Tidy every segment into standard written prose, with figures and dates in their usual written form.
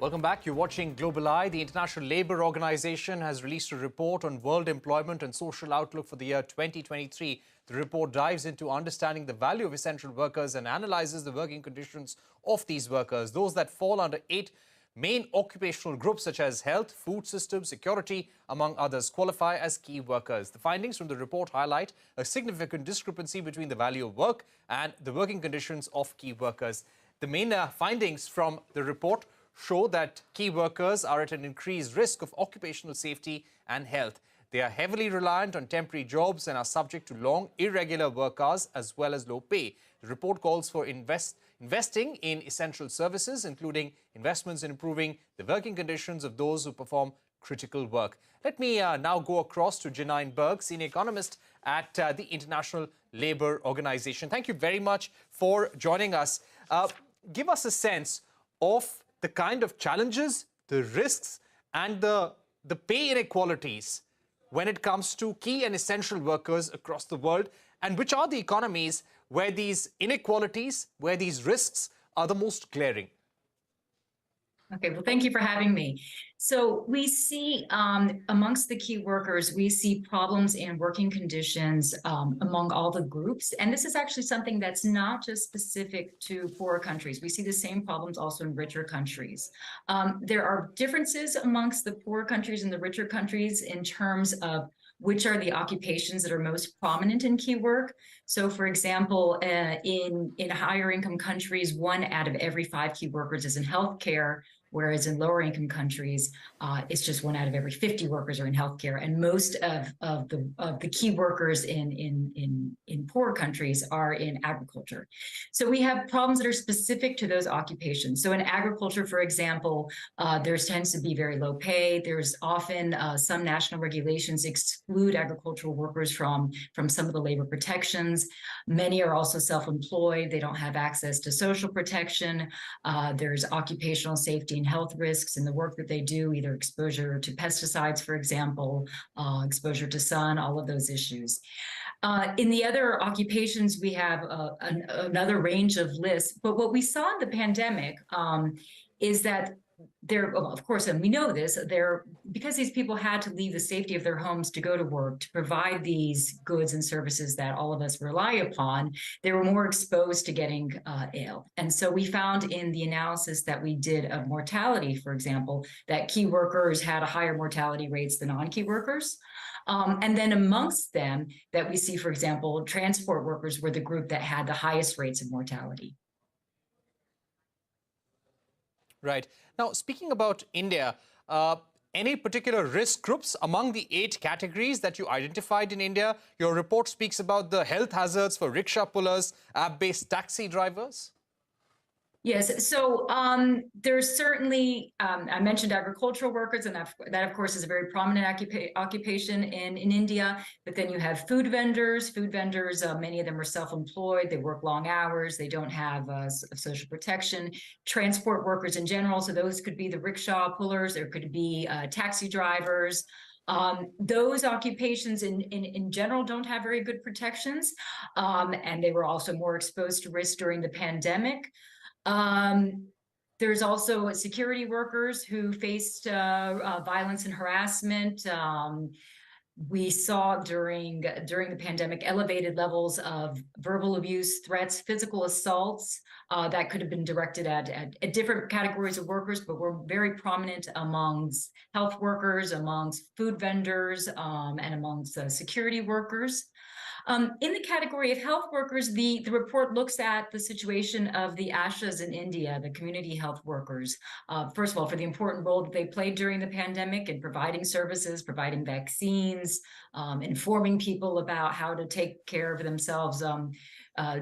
Welcome back. You're watching Global Eye. The International Labour Organization has released a report on world employment and social outlook for the year 2023. The report dives into understanding the value of essential workers and analyzes the working conditions of these workers. Those that fall under 8 main occupational groups such as health, food systems, security, among others, qualify as key workers. The findings from the report highlight a significant discrepancy between the value of work and the working conditions of key workers. The main findings from the report show that key workers are at an increased risk of occupational safety and health. They are heavily reliant on temporary jobs and are subject to long, irregular work hours as well as low pay. The report calls for investing in essential services, including investments in improving the working conditions of those who perform critical work. Let me now go across to Janine Berg, senior economist at the International Labour Organization. Thank you very much for joining us. Give us a sense of the kind of challenges, the risks and the pay inequalities when it comes to key and essential workers across the world, and which are the economies where these inequalities, where these risks are the most glaring. Okay, well, thank you for having me. So we see amongst the key workers, we see problems in working conditions among all the groups. And this is actually something that's not just specific to poorer countries. We see the same problems also in richer countries. There are differences amongst the poorer countries and the richer countries in terms of which are the occupations that are most prominent in key work. So for example, in higher income countries, 1 out of every 5 key workers is in healthcare, whereas in lower income countries, it's just 1 out of every 50 workers are in healthcare. And most of the key workers in poorer countries are in agriculture. So we have problems that are specific to those occupations. So in agriculture, for example, there tends to be very low pay. There's often some national regulations exclude agricultural workers from some of the labor protections. Many are also self-employed. They don't have access to social protection. There's occupational safety and health risks in the work that they do, either exposure to pesticides, for example, exposure to sun, all of those issues. In the other occupations, we have another range of lists. But what we saw in the pandemic is that of course, and we know this, because these people had to leave the safety of their homes to go to work, to provide these goods and services that all of us rely upon, they were more exposed to getting ill. And so we found in the analysis that we did of mortality, for example, that key workers had higher mortality rates than non-key workers. And then amongst them that we see, for example, transport workers were the group that had the highest rates of mortality. Right. Now, speaking about India, any particular risk groups among the 8 categories that you identified in India? Your report speaks about the health hazards for rickshaw pullers, app-based taxi drivers. Yes, so there's certainly, I mentioned agricultural workers, and that of course is a very prominent occupation in India, but then you have food vendors. Food vendors, many of them are self-employed, they work long hours, they don't have social protection. Transport workers in general, so those could be the rickshaw pullers, there could be taxi drivers. Those occupations in general don't have very good protections, and they were also more exposed to risk during the pandemic. There's also security workers who faced violence and harassment. We saw during the pandemic elevated levels of verbal abuse, threats, physical assaults that could have been directed at different categories of workers, but were very prominent amongst health workers, amongst food vendors, and amongst security workers. In the category of health workers, the report looks at the situation of the ASHAs in India, the community health workers. First of all, for the important role that they played during the pandemic in providing services, providing vaccines, informing people about how to take care of themselves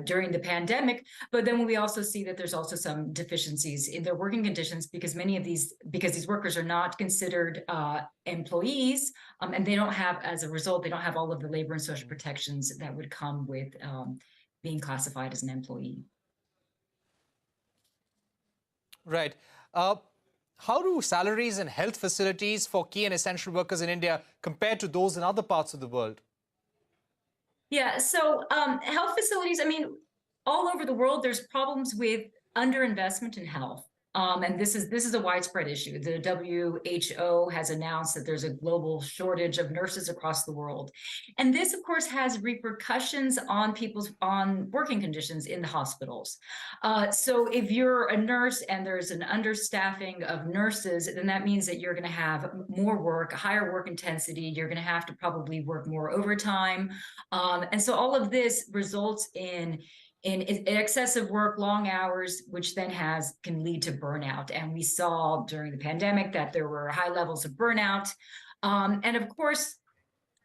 during the pandemic. But then we also see that there's also some deficiencies in their working conditions because these workers are not considered employees, and they don't have, as a result, they don't have all of the labor and social protections that would come with being classified as an employee. Right. How do salaries and health facilities for key and essential workers in India compare to those in other parts of the world? Yeah, so health facilities, I mean, all over the world, there's problems with underinvestment in health. And this is a widespread issue. The WHO has announced that there's a global shortage of nurses across the world. And this, of course, has repercussions on people's working conditions in the hospitals. So if you're a nurse and there's an understaffing of nurses, then that means that you're going to have more work, higher work intensity. You're going to have to probably work more overtime. And so all of this results in excessive work, long hours, which then can lead to burnout. And we saw during the pandemic that there were high levels of burnout. And of course,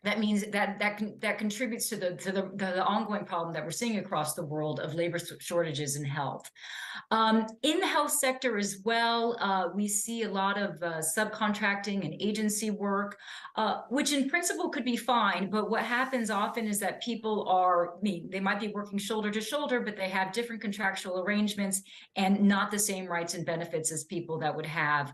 that means that contributes to the ongoing problem that we're seeing across the world of labor shortages in health. In the health sector as well, we see a lot of subcontracting and agency work, which in principle could be fine. But what happens often is that people they might be working shoulder to shoulder, but they have different contractual arrangements and not the same rights and benefits as people that would have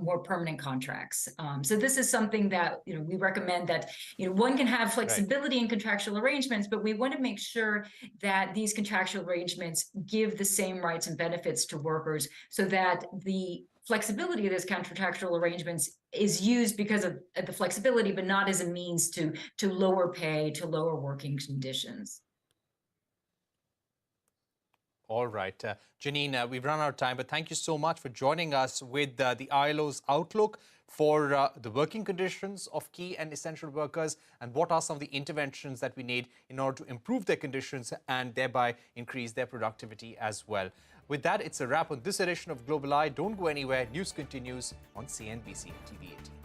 more permanent contracts. So this is something that we recommend that one can have flexibility in contractual arrangements, but we want to make sure that these contractual arrangements give the same rights and benefits to workers, so that the flexibility of those contractual arrangements is used because of the flexibility, but not as a means to lower pay, to lower working conditions. All right. Janine, we've run out of time, but thank you so much for joining us with the ILO's outlook for the working conditions of key and essential workers, and what are some of the interventions that we need in order to improve their conditions and thereby increase their productivity as well. With that, it's a wrap on this edition of Global Eye. Don't go anywhere. News continues on CNBC TV18.